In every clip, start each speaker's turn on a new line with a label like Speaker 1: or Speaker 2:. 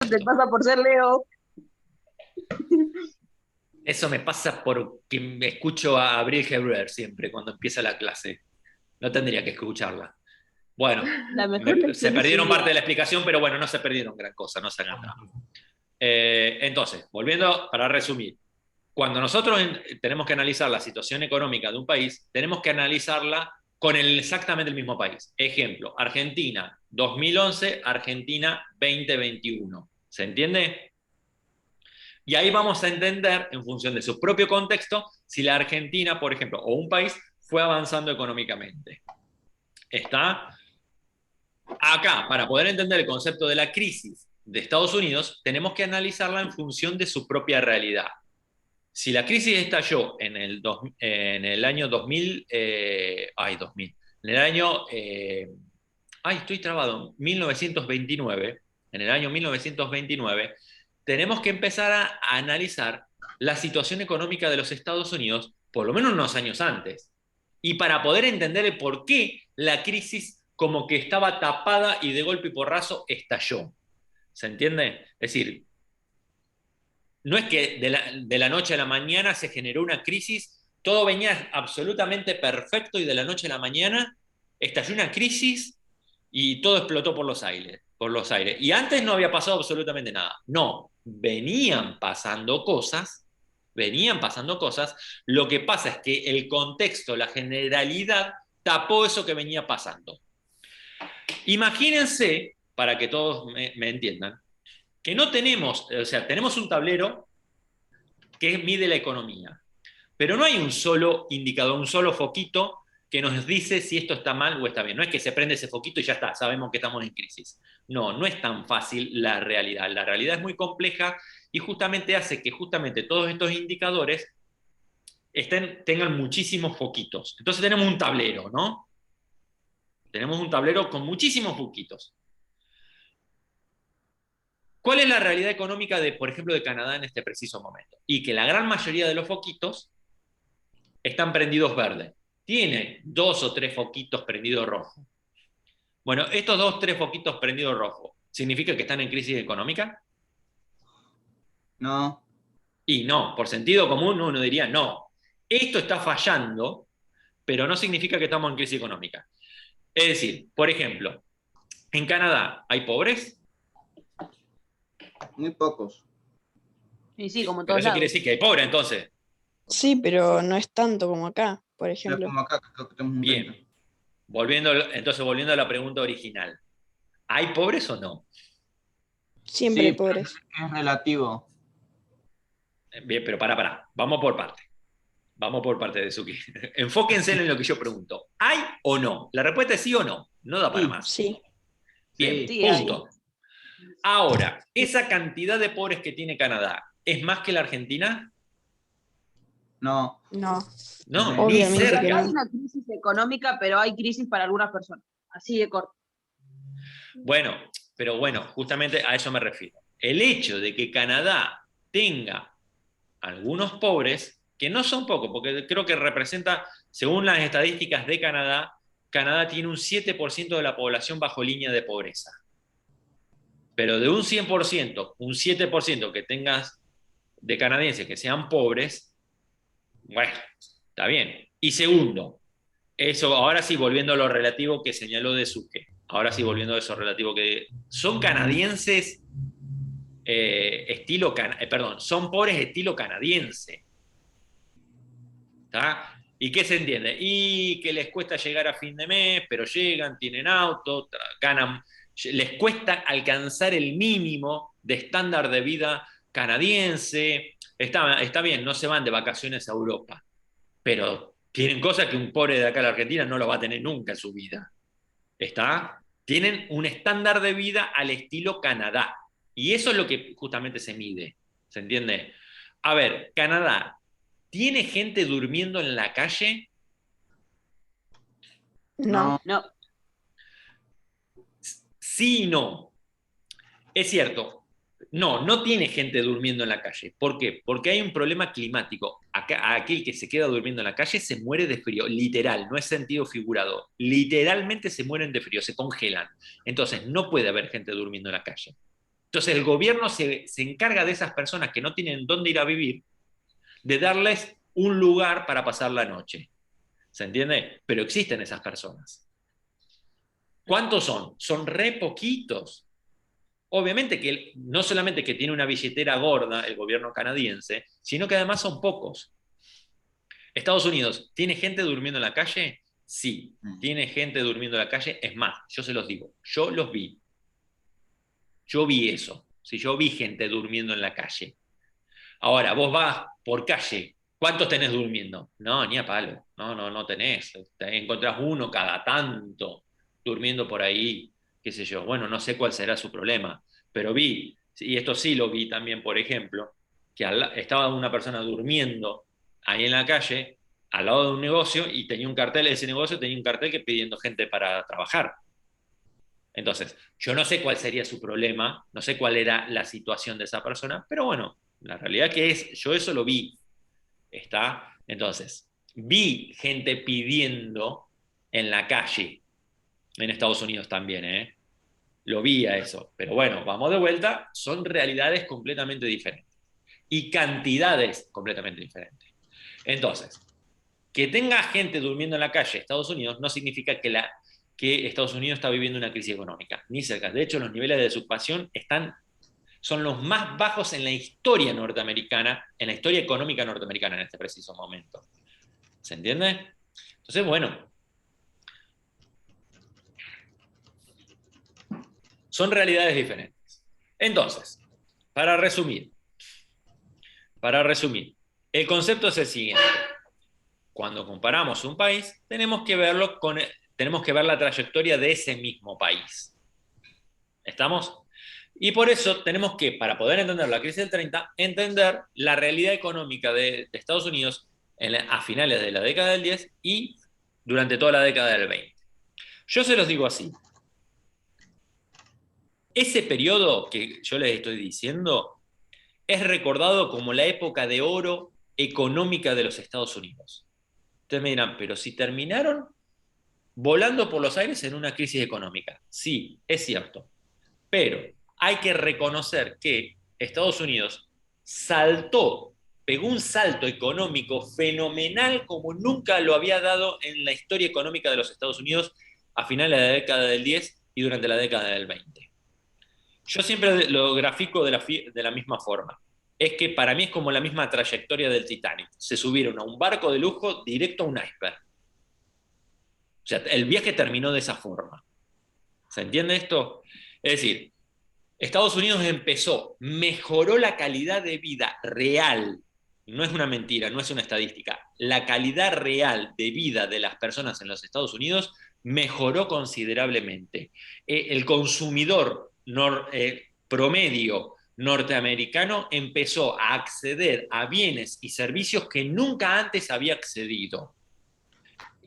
Speaker 1: te pasa por ser Leo.
Speaker 2: Eso me pasa porque me escucho a Abril Hebrer siempre cuando empieza la clase. No tendría que escucharla. Bueno,
Speaker 1: La mejor
Speaker 2: se
Speaker 1: lección de su
Speaker 2: perdieron
Speaker 1: vida.
Speaker 2: parte de la explicación, pero bueno, no se perdieron gran cosa, no se hagan drama. Entonces, volviendo para resumir, cuando nosotros tenemos que analizar la situación económica de un país, tenemos que analizarla con exactamente el mismo país. Ejemplo, Argentina 2011, Argentina 2021. ¿Se entiende? Y ahí vamos a entender, en función de su propio contexto, si la Argentina, por ejemplo, o un país fue avanzando económicamente. ¿Está? Acá, para poder entender el concepto de la crisis de Estados Unidos, tenemos que analizarla en función de su propia realidad. Si la crisis estalló en el año 2000, 2000, en el año, estoy trabado, 1929, en el año 1929, tenemos que empezar a analizar la situación económica de los Estados Unidos, por lo menos unos años antes, y para poder entender el por qué la crisis como que estaba tapada y de golpe y porrazo estalló. ¿Se entiende? Es decir, no es que de la noche a la mañana se generó una crisis, todo venía absolutamente perfecto y de la noche a la mañana estalló una crisis y todo explotó por los aires, por los aires. Y antes no había pasado absolutamente nada. No, venían pasando cosas. Lo que pasa es que el contexto, la generalidad, tapó eso que venía pasando. Imagínense, para que todos me entiendan, que no tenemos, o sea, tenemos un tablero que mide la economía. Pero no hay un solo indicador, un solo foquito que nos dice si esto está mal o está bien. No es que se prende ese foquito y ya está, sabemos que estamos en crisis. No, no es tan fácil la realidad. La realidad es muy compleja y justamente hace que justamente todos estos indicadores tengan muchísimos foquitos. Entonces tenemos un tablero, ¿no? Tenemos un tablero con muchísimos foquitos. ¿Cuál es la realidad económica de, por ejemplo, de Canadá en este preciso momento? Y que la gran mayoría de los foquitos están prendidos verdes. Tiene dos o tres foquitos prendidos rojos. Bueno, estos dos o tres foquitos prendidos rojos, ¿significa que están en crisis económica?
Speaker 3: No,
Speaker 2: Y no, por sentido común uno diría no. Esto está fallando, pero no significa que estamos en crisis económica. Es decir, por ejemplo, en Canadá hay pobres,
Speaker 3: muy pocos.
Speaker 1: Y sí, como en
Speaker 2: pero
Speaker 1: todos
Speaker 2: eso quiere
Speaker 1: lados.
Speaker 2: decir que hay pobres entonces.
Speaker 4: Sí, pero no es tanto como acá, por
Speaker 3: No es
Speaker 4: ejemplo.
Speaker 3: como acá, que creo que tenemos un 30.
Speaker 2: Bien, entonces volviendo a la pregunta original. ¿Hay pobres o no?
Speaker 4: Siempre
Speaker 3: Sí,
Speaker 4: hay
Speaker 3: pero
Speaker 4: pobres.
Speaker 3: es relativo.
Speaker 2: Bien, pero para. Vamos por parte. Vamos por parte de Suki. Enfóquense en lo que yo pregunto. ¿Hay o no? La respuesta es sí o no. No da para
Speaker 3: Sí,
Speaker 2: más.
Speaker 4: Sí,
Speaker 2: Bien,
Speaker 3: sí.
Speaker 1: Sí, hay.
Speaker 2: punto. Ahora, ¿esa cantidad de pobres que tiene Canadá es más que la Argentina?
Speaker 3: No,
Speaker 4: no,
Speaker 2: No, ni
Speaker 1: O
Speaker 4: obviamente
Speaker 1: sea,
Speaker 4: que
Speaker 1: no hay
Speaker 2: cerca.
Speaker 4: no.
Speaker 1: una crisis económica, pero hay crisis para algunas personas. Así de corto.
Speaker 2: Bueno, pero bueno, justamente a eso me refiero. El hecho de que Canadá tenga algunos pobres, que no son pocos, porque creo que representa, según las estadísticas de Canadá, Canadá tiene un 7% de la población bajo línea de pobreza. Pero de un 100%, un 7% que tengas de canadienses que sean pobres, bueno, está bien. Y segundo, eso, ahora sí, volviendo a lo relativo que señaló de Suque, ahora sí, volviendo a eso relativo que son canadienses perdón, son pobres estilo canadiense. ¿Está? ¿Y qué se entiende? Y que les cuesta llegar a fin de mes, pero llegan, tienen auto, ganan, les cuesta alcanzar el mínimo de estándar de vida canadiense. Está bien, no se van de vacaciones a Europa, pero tienen cosas que un pobre de acá a la Argentina no lo va a tener nunca en su vida. ¿Está? Tienen un estándar de vida al estilo Canadá. Y eso es lo que justamente se mide. ¿Se entiende? A ver, Canadá, ¿tiene gente durmiendo en la calle?
Speaker 4: No,
Speaker 3: no.
Speaker 1: No,
Speaker 2: Sí y no. Es cierto. No, no tiene gente durmiendo en la calle. ¿Por qué? Porque hay un problema climático. Aquel que se queda durmiendo en la calle se muere de frío, literal, no es sentido figurado. Literalmente se mueren de frío, se congelan. Entonces, no puede haber gente durmiendo en la calle. Entonces el gobierno se encarga de esas personas que no tienen dónde ir a vivir, de darles un lugar para pasar la noche. ¿Se entiende? Pero existen esas personas. ¿Cuántos son? Son re poquitos. Obviamente que no solamente que tiene una billetera gorda el gobierno canadiense, sino que además son pocos. Estados Unidos, ¿tiene gente durmiendo en la calle? Sí, tiene gente durmiendo en la calle. Es más, yo se los digo, yo los vi. Yo vi eso. Si yo vi gente durmiendo en la calle. Ahora, vos vas por calle, ¿cuántos tenés durmiendo? No, ni a palo. No tenés. Encontrás uno cada tanto durmiendo por ahí, qué sé yo. Bueno, no sé cuál será su problema, pero vi, y esto sí lo vi también, por ejemplo, que estaba una persona durmiendo ahí en la calle, al lado de un negocio, y tenía un cartel de ese negocio, tenía un cartel que pidiendo gente para trabajar. Entonces, yo no sé cuál sería su problema, no sé cuál era la situación de esa persona, pero bueno, la realidad que es, yo eso lo vi. ¿Está? Entonces, vi gente pidiendo en la calle, en Estados Unidos también, ¿eh? Lo vi a eso. Pero bueno, vamos de vuelta, son realidades completamente diferentes. Y cantidades completamente diferentes. Entonces, que tenga gente durmiendo en la calle en Estados Unidos no significa que Estados Unidos está viviendo una crisis económica, ni cerca. De hecho, los niveles de desocupación son los más bajos en la historia norteamericana, en la historia económica norteamericana en este preciso momento. ¿Se entiende? Entonces, bueno, son realidades diferentes. Entonces, para resumir, el concepto es el siguiente. Cuando comparamos un país, tenemos que ver la trayectoria de ese mismo país. ¿Estamos? Y por eso tenemos que, para poder entender la crisis del 30, entender la realidad económica de Estados Unidos a finales de la década del 10 y durante toda la década del 20. Yo se los digo así. Ese periodo que yo les estoy diciendo es recordado como la época de oro económica de los Estados Unidos. Ustedes me dirán, pero si terminaron volando por los aires en una crisis económica. Sí, es cierto. Pero hay que reconocer que Estados Unidos pegó un salto económico fenomenal como nunca lo había dado en la historia económica de los Estados Unidos a finales de la década del 10 y durante la década del 20. Yo siempre lo grafico de la misma forma. Es que para mí es como la misma trayectoria del Titanic. Se subieron a un barco de lujo directo a un iceberg. O sea, el viaje terminó de esa forma. ¿Se entiende esto? Es decir, Estados Unidos mejoró la calidad de vida real, no es una mentira, no es una estadística, la calidad real de vida de las personas en los Estados Unidos mejoró considerablemente. El consumidor promedio norteamericano empezó a acceder a bienes y servicios que nunca antes había accedido.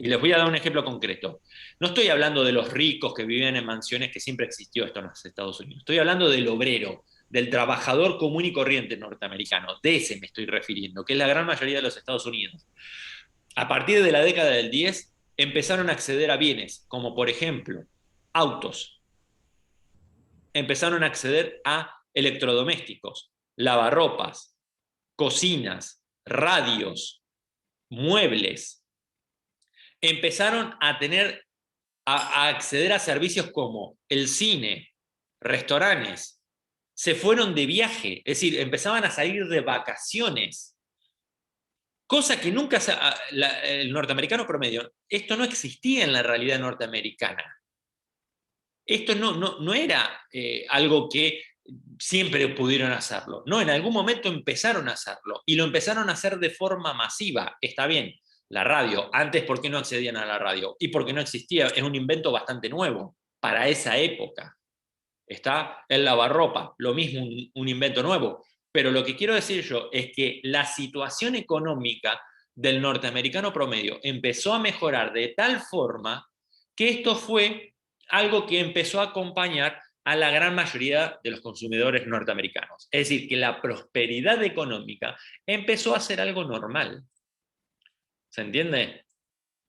Speaker 2: Y les voy a dar un ejemplo concreto. No estoy hablando de los ricos que vivían en mansiones, que siempre existió esto en los Estados Unidos. Estoy hablando del obrero, del trabajador común y corriente norteamericano. De ese me estoy refiriendo, que es la gran mayoría de los Estados Unidos. A partir de la década del 10, empezaron a acceder a bienes, como por ejemplo, autos. Empezaron a acceder a electrodomésticos, lavarropas, cocinas, radios, muebles. Empezaron a acceder a servicios como el cine, restaurantes, se fueron de viaje, es decir, empezaban a salir de vacaciones, cosa que nunca el norteamericano promedio, esto no existía en la realidad norteamericana. Esto no era algo que siempre pudieron hacerlo, no, en algún momento empezaron a hacerlo, y lo empezaron a hacer de forma masiva, está bien. La radio, antes, ¿por qué no accedían a la radio? Y porque no existía, es un invento bastante nuevo para esa época. Está el lavarropa, lo mismo, un invento nuevo. Pero lo que quiero decir yo es que la situación económica del norteamericano promedio empezó a mejorar de tal forma que esto fue algo que empezó a acompañar a la gran mayoría de los consumidores norteamericanos. Es decir, que la prosperidad económica empezó a ser algo normal. ¿Se entiende?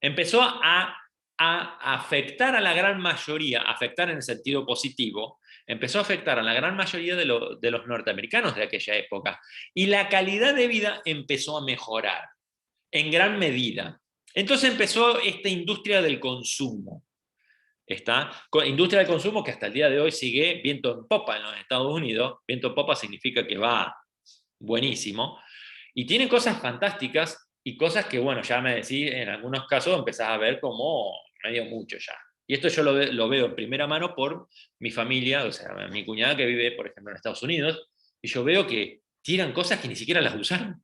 Speaker 2: Empezó a afectar a la gran mayoría, afectar en el sentido positivo, empezó a afectar a la gran mayoría de los norteamericanos de aquella época. Y la calidad de vida empezó a mejorar, en gran medida. Entonces empezó esta industria del consumo. Industria del consumo que hasta el día de hoy sigue viento en popa en los Estados Unidos. Viento en popa significa que va buenísimo. Y tiene cosas fantásticas y cosas que, bueno, ya me decís, en algunos casos empezás a ver como medio mucho ya. Y esto yo lo veo en primera mano por mi familia, o sea, mi cuñada que vive, por ejemplo, en Estados Unidos, y yo veo que tiran cosas que ni siquiera las usan.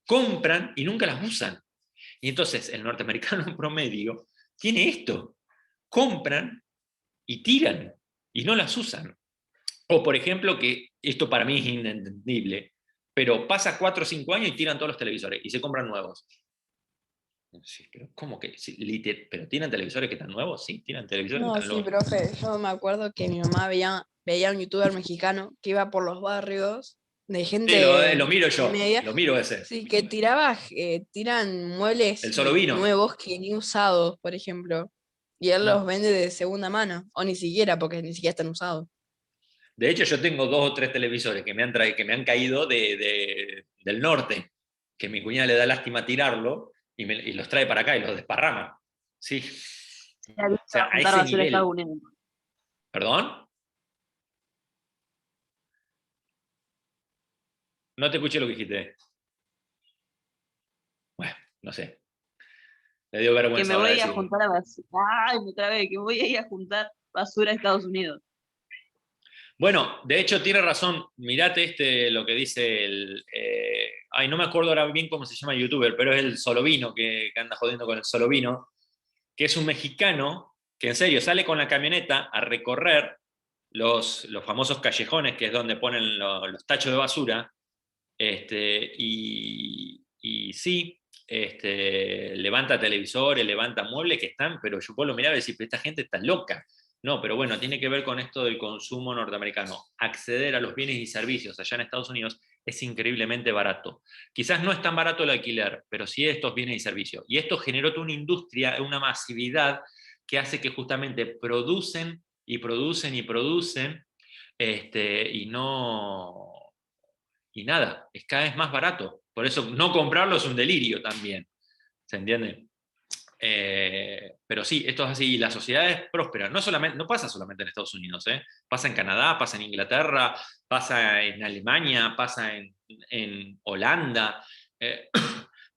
Speaker 2: Compran y nunca las usan. Y entonces el norteamericano en promedio tiene esto. Compran y tiran y no las usan. O por ejemplo, que esto para mí es inentendible, pero pasa 4 o 5 años y tiran todos los televisores y se compran nuevos. Sí, pero ¿cómo que? Sí, ¿pero tienen televisores que están nuevos? Sí, tienen televisores que
Speaker 4: No,
Speaker 2: están
Speaker 4: sí,
Speaker 2: nuevos.
Speaker 4: profe, yo me acuerdo que mi mamá veía a un youtuber mexicano que iba por los barrios de
Speaker 2: Sí,
Speaker 4: gente
Speaker 2: lo miro yo,
Speaker 4: media,
Speaker 2: lo miro ese.
Speaker 4: sí, que tiran
Speaker 2: El
Speaker 4: muebles
Speaker 2: solo vino.
Speaker 4: nuevos que ni usados, por ejemplo, y él los
Speaker 2: No.
Speaker 4: vende de segunda mano, o ni siquiera, porque ni siquiera están usados.
Speaker 2: De hecho, yo tengo 2 o 3 televisores que me han caído del norte, que mi cuñada le da lástima tirarlo y los trae para acá y los desparrama. Sí.
Speaker 1: Se ha
Speaker 2: O
Speaker 1: visto
Speaker 2: sea,
Speaker 1: a
Speaker 2: a
Speaker 1: juntar
Speaker 2: ese
Speaker 1: basura a Estados
Speaker 2: nivel.
Speaker 1: Unidos.
Speaker 2: ¿Perdón? No te escuché lo que dijiste. Bueno, no sé. Le dio
Speaker 1: Que
Speaker 2: vergüenza
Speaker 1: me
Speaker 2: ahora
Speaker 1: voy a
Speaker 2: decirlo.
Speaker 1: juntar a basura. Ay, me trabé, que voy a ir a juntar basura a Estados Unidos.
Speaker 2: Bueno, de hecho tiene razón. Mirate lo que dice ay, no me acuerdo ahora bien cómo se llama el youtuber, pero es el Solovino que anda jodiendo con el Solovino, que es un mexicano que en serio sale con la camioneta a recorrer los famosos callejones, que es donde ponen los tachos de basura, y sí, levanta televisores, levanta muebles que están, pero yo puedo mirar y decir, pero esta gente está loca. No, pero bueno, tiene que ver con esto del consumo norteamericano. Acceder a los bienes y servicios allá en Estados Unidos es increíblemente barato. Quizás no es tan barato el alquiler, pero sí estos bienes y servicios. Y esto generó toda una industria, una masividad que hace que justamente producen y producen y producen, y no, y nada, es cada vez más barato. Por eso no comprarlo es un delirio también. ¿Se entiende? Pero sí, esto es así. Y las sociedades prósperas, no pasa solamente en Estados Unidos, pasa en Canadá, pasa en Inglaterra, pasa en Alemania, pasa en Holanda,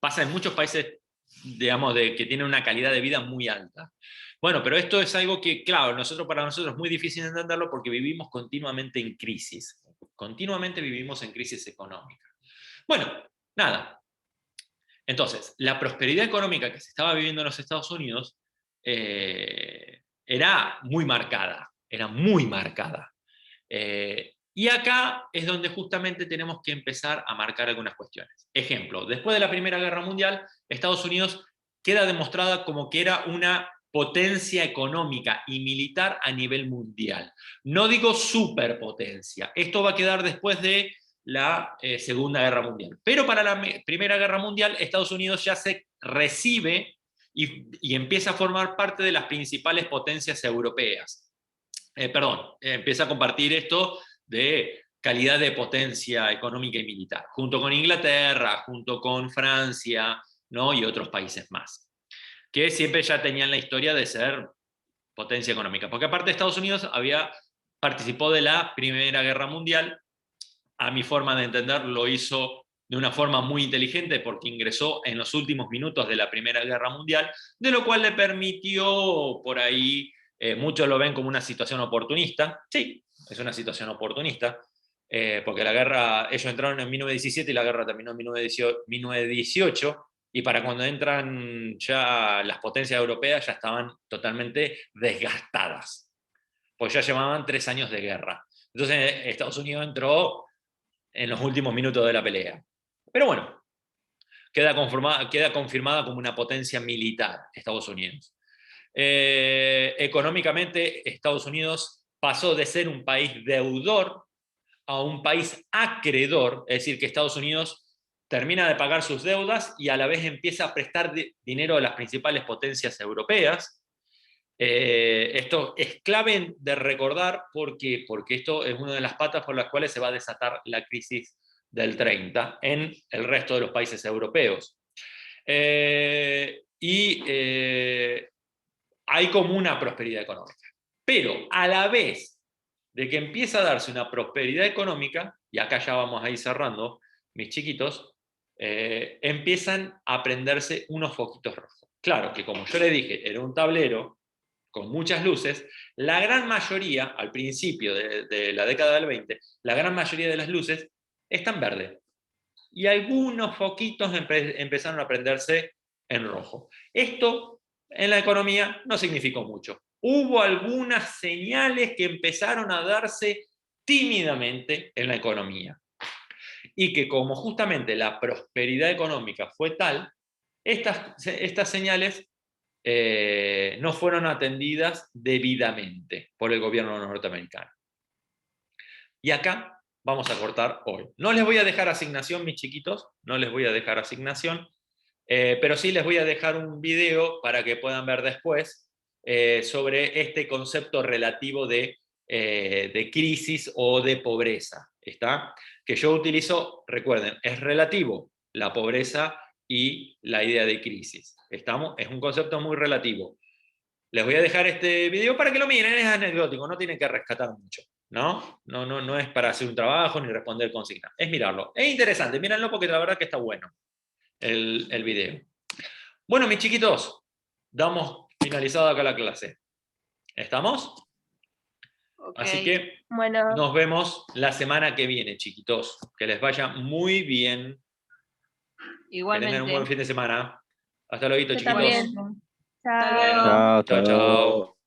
Speaker 2: pasa en muchos países, digamos, que tienen una calidad de vida muy alta. Bueno, pero esto es algo que, claro, para nosotros es muy difícil entenderlo porque vivimos continuamente en crisis. Continuamente vivimos en crisis económica. Bueno, nada. Entonces, la prosperidad económica que se estaba viviendo en los Estados Unidos era muy marcada, era muy marcada. Y acá es donde justamente tenemos que empezar a marcar algunas cuestiones. Ejemplo, después de la Primera Guerra Mundial, Estados Unidos queda demostrada como que era una potencia económica y militar a nivel mundial. No digo superpotencia, esto va a quedar después de la Segunda Guerra Mundial. Pero para la Primera Guerra Mundial, Estados Unidos ya se recibe y empieza a formar parte de las principales potencias europeas. Empieza a compartir esto de calidad de potencia económica y militar, junto con Inglaterra, junto con Francia, ¿no? Y otros países más, que siempre ya tenían la historia de ser potencia económica, porque aparte Estados Unidos participó de la Primera Guerra Mundial. A mi forma de entender, lo hizo de una forma muy inteligente porque ingresó en los últimos minutos de la Primera Guerra Mundial, de lo cual le permitió por ahí, muchos lo ven como una situación oportunista. Sí, es una situación oportunista, porque la guerra, ellos entraron en 1917 y la guerra terminó en 1918, y para cuando entran ya las potencias europeas ya estaban totalmente desgastadas, pues ya llevaban 3 años de guerra. Entonces Estados Unidos entró en los últimos minutos de la pelea. Pero bueno, queda confirmada como una potencia militar Estados Unidos. Económicamente, Estados Unidos pasó de ser un país deudor a un país acreedor, es decir, que Estados Unidos termina de pagar sus deudas y a la vez empieza a prestar dinero a las principales potencias europeas. Esto es clave de recordar porque esto es una de las patas por las cuales se va a desatar la crisis del 30 en el resto de los países europeos. Hay como una prosperidad económica. Pero a la vez de que empieza a darse una prosperidad económica, y acá ya vamos a ir cerrando, mis chiquitos, empiezan a prenderse unos foquitos rojos. Claro que como yo les dije, era un tablero con muchas luces, la gran mayoría, al principio de la década del 20, la gran mayoría de las luces están verdes. Y algunos foquitos empezaron a prenderse en rojo. Esto en la economía no significó mucho. Hubo algunas señales que empezaron a darse tímidamente en la economía. Y que como justamente la prosperidad económica fue tal, estas señales no fueron atendidas debidamente por el gobierno norteamericano. Y acá vamos a cortar hoy. No les voy a dejar asignación, mis chiquitos, no les voy a dejar asignación, pero sí les voy a dejar un video para que puedan ver después sobre este concepto relativo de crisis o de pobreza, ¿está? Que yo utilizo, recuerden, es relativo la pobreza y la idea de crisis. ¿Estamos? Es un concepto muy relativo. Les voy a dejar este video para que lo miren, es anecdótico, no tienen que rescatar mucho. No es para hacer un trabajo ni responder consignas, es mirarlo. Es interesante, mírenlo porque la verdad que está bueno el video. Bueno, mis chiquitos, damos finalizado acá la clase. ¿Estamos?
Speaker 1: Ok.
Speaker 2: Así que
Speaker 5: Bueno,
Speaker 2: nos vemos la semana que viene, chiquitos. Que les vaya muy bien. Que tengan un buen
Speaker 1: Igualmente.
Speaker 2: fin de semana. Hasta luego,
Speaker 5: yo
Speaker 2: chiquitos.
Speaker 5: también.
Speaker 1: Hasta
Speaker 5: Chao.
Speaker 1: luego.
Speaker 2: Chao, chao.